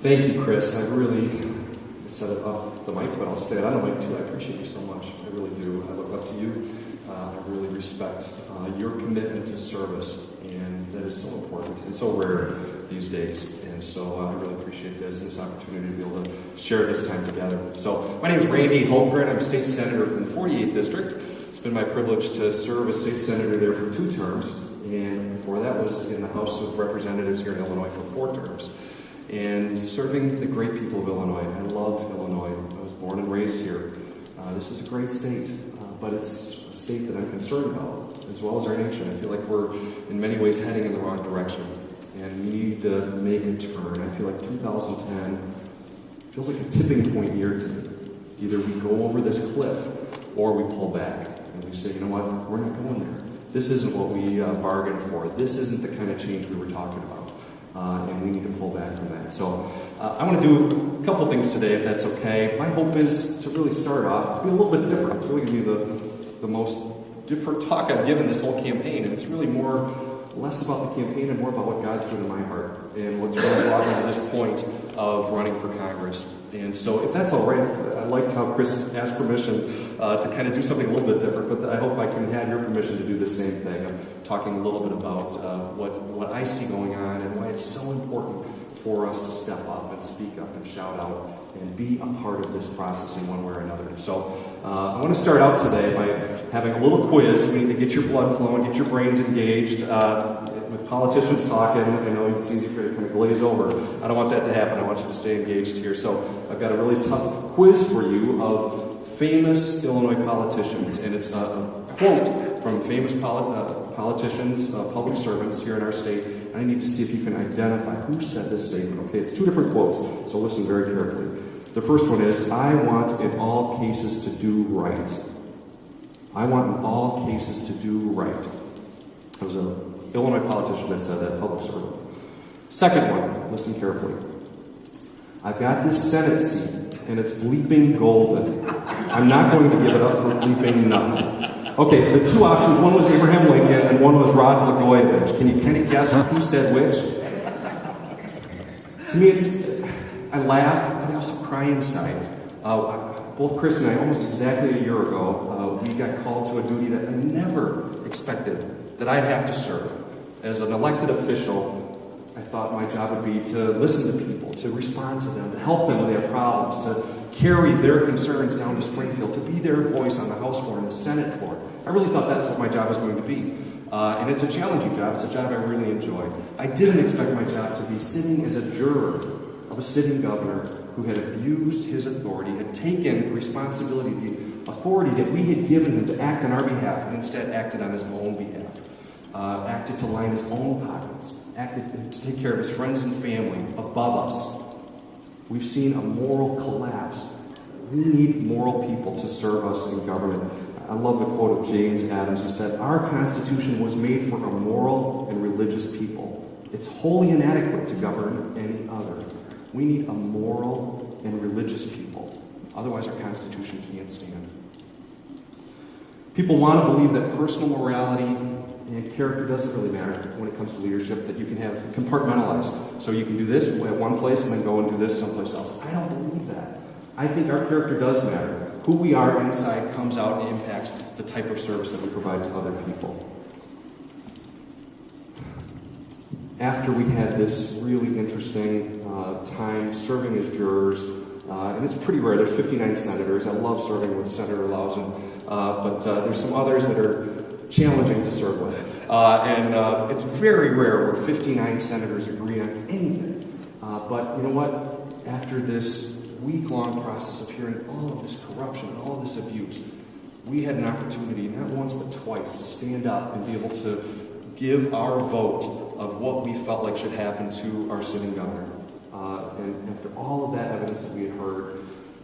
Thank you, Chris. I really said it off the mic, but I'll say it on the mic too. I appreciate you so much. I really do. I look up to you. I really respect your commitment to service, and that is so important and so rare these days. And so I really appreciate this and this opportunity to be able to share this time together. So my name is Randy Hultgren. I'm a state senator from the 48th District. It's been my privilege to serve as state senator there for 2 terms, and before that was in the House of Representatives here in Illinois for 4 terms. And serving the great people of Illinois. I love Illinois. I was born and raised here. This is a great state, but it's a state that I'm concerned about, as well as our nation. I feel like we're, in many ways, heading in the wrong direction, and we need to make a turn. I feel like 2010 feels like a tipping point year to me. Either we go over this cliff, or we pull back, and we say, you know what, we're not going there. This isn't what we bargained for. This isn't the kind of change we were talking about. And we need to pull back from that. So I want to do a couple things today, if that's okay. My hope is to really start off, to be a little bit different. It's really going to be the most different talk I've given this whole campaign. And it's really less about the campaign and more about what God's doing in my heart and what's really brought me to this point of running for Congress. And so if that's all right, I liked how Chris asked permission to kind of do something a little bit different, but I hope I can have your permission to do the same thing. I'm talking a little bit about what I see going on and why it's so important for us to step up and speak up and shout out and be a part of this process in one way or another. So I want to start out today by having a little quiz. We need to get your blood flowing, get your brains engaged. With politicians talking, I know it's easy for you to kind of glaze over. I don't want that to happen. I want you to stay engaged here. So I've got a really tough quiz for you of famous Illinois politicians, and it's a quote from famous politicians, public servants here in our state. I need to see if you can identify who said this statement. Okay, it's 2 different quotes, so listen very carefully. The first one is, I want in all cases to do right. I want in all cases to do right. That was an Illinois politician that said that, public servant. Second one, listen carefully. I've got this Senate seat, and it's bleeping golden. I'm not going to give it up for bleeping nothing. Okay, the 2 options, one was Abraham Lincoln, and one was Rod Blagojevich. Can you kind of guess who said which? To me, I laugh, but I also cry inside. Both Chris and I, almost exactly a year ago, we got called to a duty that I never expected that I'd have to serve. As an elected official, I thought my job would be to listen to people, to respond to them, to help them with their problems, to carry their concerns down to Springfield, to be their voice on the House floor and the Senate floor. I really thought that's what my job was going to be. And it's a challenging job. It's a job I really enjoy. I didn't expect my job to be sitting as a juror of a sitting governor who had abused his authority, had taken responsibility, the authority that we had given him to act on our behalf, and instead acted on his own behalf. Acted to line his own pockets, acted to take care of his friends and family above us. We've seen a moral collapse. We need moral people to serve us in government. I love the quote of James Adams who said, our Constitution was made for a moral and religious people. It's wholly inadequate to govern any other. We need a moral and religious people. Otherwise our Constitution can't stand. People want to believe that personal morality and character doesn't really matter when it comes to leadership, that you can have compartmentalized. So you can do this at one place and then go and do this someplace else. I don't believe that. I think our character does matter. Who we are inside comes out and impacts the type of service that we provide to other people. After we had this really interesting time serving as jurors, and it's pretty rare, there's 59 senators. I love serving with Senator Lausen, but there's some others that are challenging to serve with. And it's very rare where 59 senators agree on anything. But you know what? After this week-long process of hearing all of this corruption and all of this abuse, we had an opportunity, not once but twice, to stand up and be able to give our vote of what we felt like should happen to our sitting governor. And after all of that evidence that we had heard,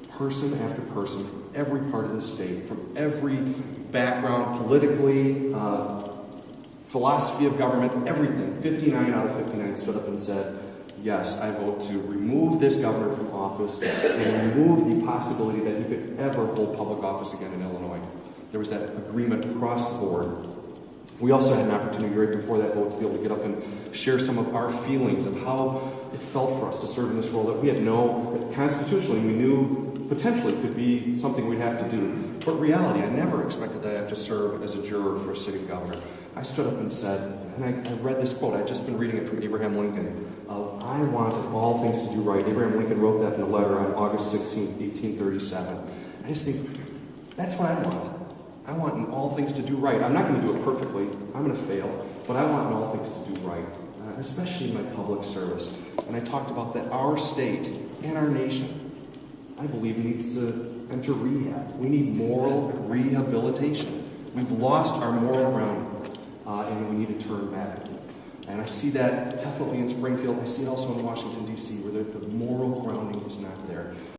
person after person from every part of the state, from every background, politically, philosophy of government, everything, 59 out of 59 stood up and said, yes, I vote to remove this governor from office and remove the possibility that he could ever hold public office again in Illinois. There was that agreement across the board. We also had an opportunity right before that vote to be able to get up and share some of our feelings of how it felt for us to serve in this role that we had that constitutionally we knew potentially could be something we'd have to do. But in reality, I never expected that I'd have to serve as a juror for a sitting governor. I stood up and said, and I read this quote, I'd just been reading it from Abraham Lincoln, I want in all things to do right. Abraham Lincoln wrote that in a letter on August 16, 1837. I just think, that's what I want. I want in all things to do right. I'm not going to do it perfectly. I'm going to fail. But I want in all things to do right, especially in my public service. And I talked about that our state and our nation, I believe, needs to enter rehab. We need moral rehabilitation. We've lost our moral grounding, and we need to turn back. And I see that definitely in Springfield. I see it also in Washington, D.C., where the moral grounding is not there.